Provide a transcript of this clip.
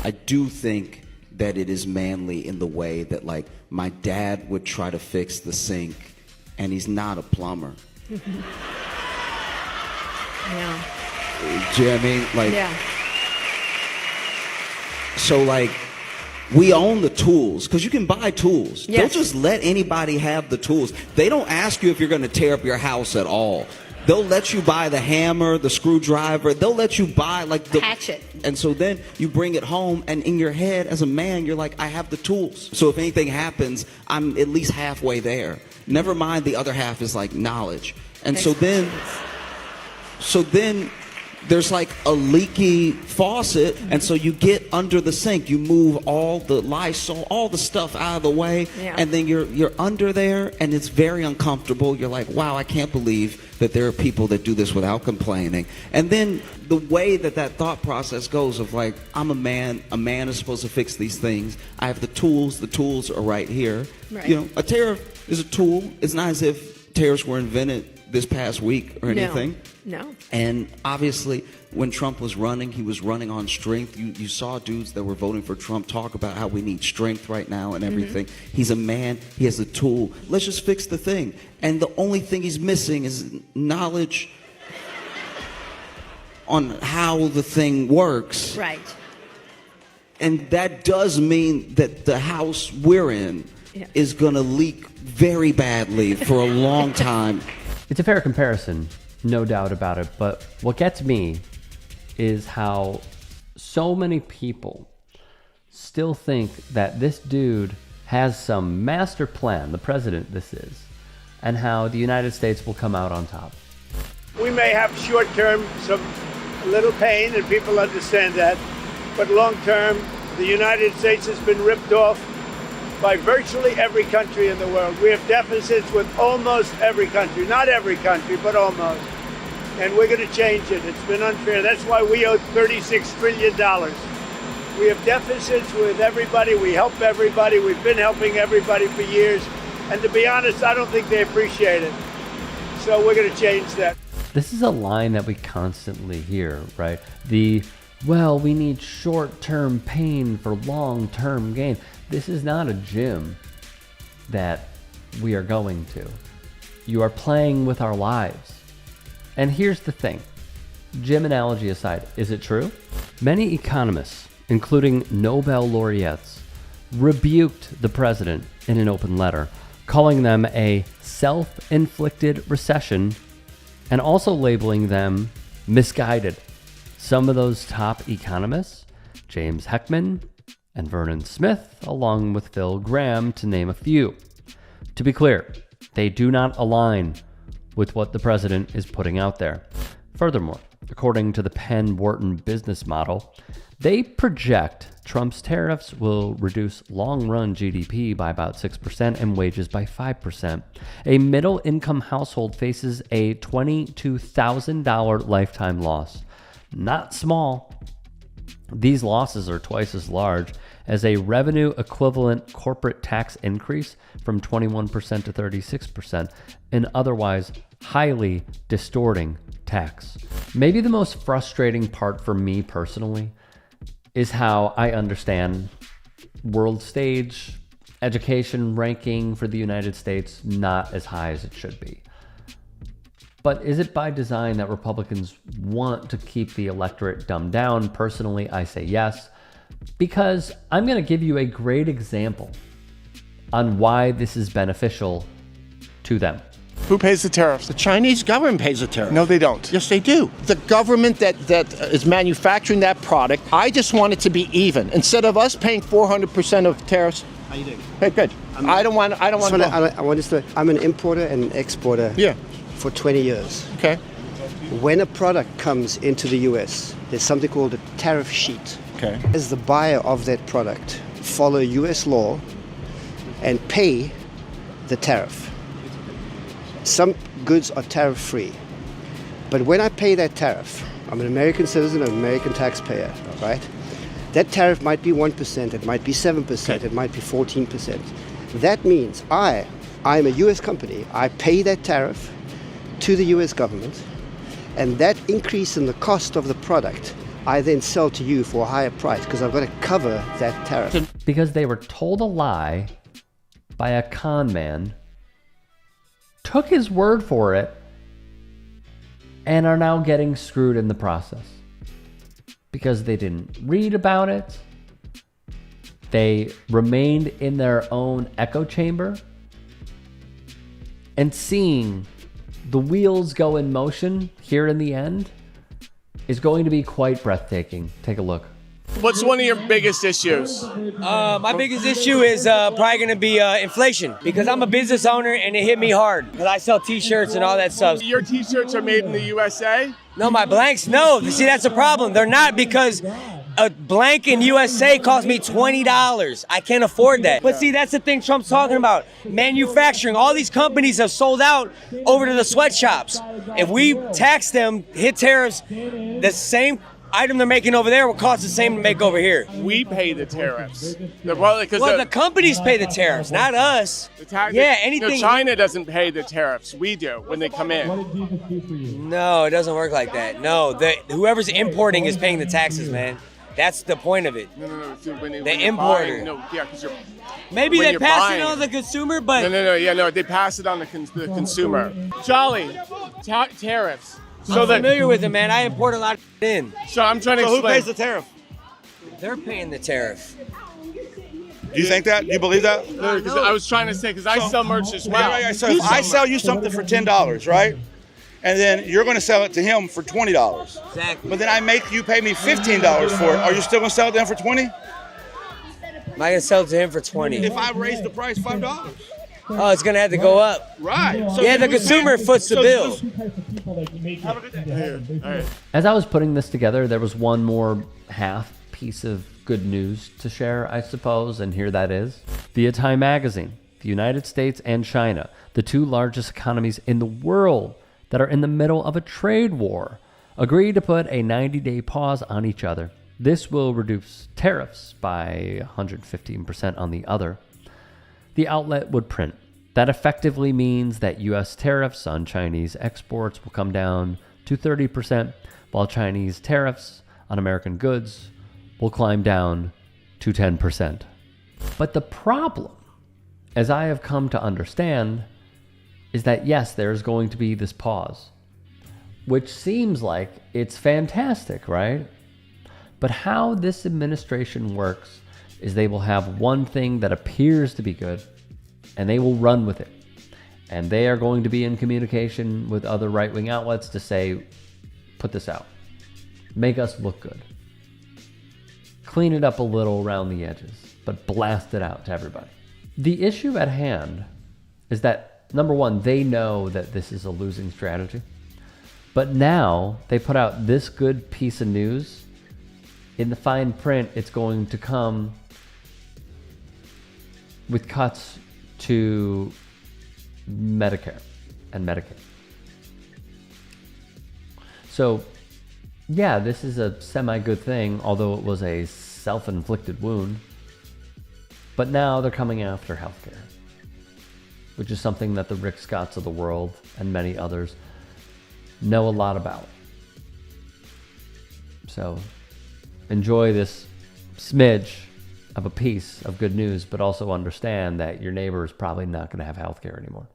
I do think that it is manly in the way that, like, my dad would try to fix the sink, and he's not a plumber. Yeah. Do you know what I mean? Like, Yeah. so, like, we own the tools, because you can buy tools. Yes. Don't just let anybody have the tools. They don't ask you if you're going to tear up your house at all. They'll let you buy the hammer, the screwdriver. They'll let you buy, like, the hatchet. And so then you bring it home, and in your head as a man, you're like, I have the tools. So if anything happens, I'm at least halfway there. Never mind the other half is, like, knowledge. And so then there's, like, a leaky faucet, and so you get under the sink. You move all the Lysol, all the stuff out of the way, and then you're under there, and it's very uncomfortable. You're like, wow, I can't believe that there are people that do this without complaining. And then the way that thought process goes of, like, I'm a man is supposed to fix these things. I have the tools are right here. Right. You know, a tariff is a tool. It's not as if tariffs were invented this past week or anything. No. And obviously, when Trump was running, he was running on strength. You saw dudes that were voting for Trump talk about how we need strength right now and everything. He's a man. He has a tool. Let's just fix the thing. And the only thing he's missing is knowledge on how the thing works. Right. And that does mean that the house we're in is going to leak very badly for a long time. It's a fair comparison, no doubt about it. But what gets me is how so many people still think that this dude has some master plan, the president this is, and how the United States will come out on top. We may have short-term some little pain, and people understand that, but long-term, the United States has been ripped off by virtually every country in the world. We have deficits with almost every country, not every country, but almost. And we're going to change it. It's been unfair. That's why we owe $36 trillion. We have deficits with everybody. We help everybody. We've been helping everybody for years. And to be honest, I don't think they appreciate it. So we're going to change that. This is a line that we constantly hear, right? Well, we need short-term pain for long-term gain. This is not a gym that we are going to. You are playing with our lives. And here's the thing. Gym analogy aside, is it true? Many economists, including Nobel laureates, rebuked the president in an open letter, calling them a self-inflicted recession and also labeling them misguided. Some of those top economists, James Heckman and Vernon Smith, along with Phil Gramm, to name a few. To be clear, they do not align with what the president is putting out there. Furthermore, according to the Penn Wharton business model, they project Trump's tariffs will reduce long-run GDP by about 6% and wages by 5%. A middle-income household faces a $22,000 lifetime loss. Not small. These losses are twice as large as a revenue equivalent corporate tax increase from 21% to 36%, an otherwise highly distorting tax. Maybe the most frustrating part for me personally is how I understand world stage education ranking for the United States not as high as it should be. But is it by design that Republicans want to keep the electorate dumbed down? Personally, I say yes, because I'm going to give you a great example on why this is beneficial to them. Who pays the tariffs? The Chinese government pays the tariff. No, they don't. Yes, they do. The government that is manufacturing that product, I just want it to be even. Instead of us paying 400% of tariffs. How you doing? Hey, good. I don't want to. I'm an importer and an exporter. Yeah. For 20 years. Okay. When a product comes into the US, there's something called a tariff sheet. Okay. As the buyer of that product, follow US law and pay the tariff. Some goods are tariff free. But when I pay that tariff, I'm an American citizen, an American taxpayer, right? That tariff might be 1%, it might be 7%, it might be 14%. That means I'm a US company, I pay that tariff to the US government, and that increase in the cost of the product I then sell to you for a higher price because I've got to cover that tariff. Because they were told a lie by a con man, took his word for it, and are now getting screwed in the process. Because they didn't read about it, they remained in their own echo chamber, and seeing the wheels go in motion here in the end is going to be quite breathtaking. Take a look. What's one of your biggest issues? My biggest issue is probably going to be inflation, because I'm a business owner and it hit me hard because I sell T-shirts and all that stuff. Your T-shirts are made in the USA? No, my blanks, no. See, that's the problem. They're not, because a blank in USA cost me $20. I can't afford that. But see, that's the thing Trump's talking about. Manufacturing. All these companies have sold out over to the sweatshops. If we tax them, hit tariffs, the same item they're making over there will cost the same to make over here. We pay the tariffs. The companies pay the tariffs, not us. Anything. No, China doesn't pay the tariffs. We do when they come in. No, it doesn't work like that. No, whoever's importing is paying the taxes, man. That's the point of it. No. See, when the importer. Because maybe they pass it on the consumer, but no. They pass it on the consumer. Jolly, tariffs. I'm familiar with it, man. I import a lot of in. So I'm trying to explain. Who pays the tariff? They're paying the tariff. Do you think that? Do you believe that? No, because I was trying to say, because I sell merch as well. Yeah. So if I sell you something for $10, right? And then you're going to sell it to him for $20. Exactly. But then I make you pay me $15 for it. Are you still going to sell it to him for $20? Am I going to sell it to him for $20? If I raise the price $5. Oh, it's going to have to go up. Right. So the consumer foots the bill. As I was putting this together, there was one more half piece of good news to share, I suppose, and here that is. Via Time magazine, the United States and China, the two largest economies in the world that are in the middle of a trade war, agreed to put a 90-day pause on each other. This will reduce tariffs by 115% on the other. The outlet would print. That effectively means that U.S. tariffs on Chinese exports will come down to 30%, while Chinese tariffs on American goods will climb down to 10%. But the problem, as I have come to understand, is that yes, there's going to be this pause, which seems like it's fantastic, right? But how this administration works is they will have one thing that appears to be good, and they will run with it. And they are going to be in communication with other right-wing outlets to say, put this out. Make us look good. Clean it up a little around the edges, but blast it out to everybody. The issue at hand is that, number one, they know that this is a losing strategy. But now they put out this good piece of news. In the fine print, it's going to come with cuts to Medicare and Medicaid. So, yeah, this is a semi-good thing, although it was a self-inflicted wound. But now they're coming after healthcare, which is something that the Rick Scotts of the world and many others know a lot about. So, enjoy this smidge of a piece of good news, but also understand that your neighbor is probably not going to have health care anymore.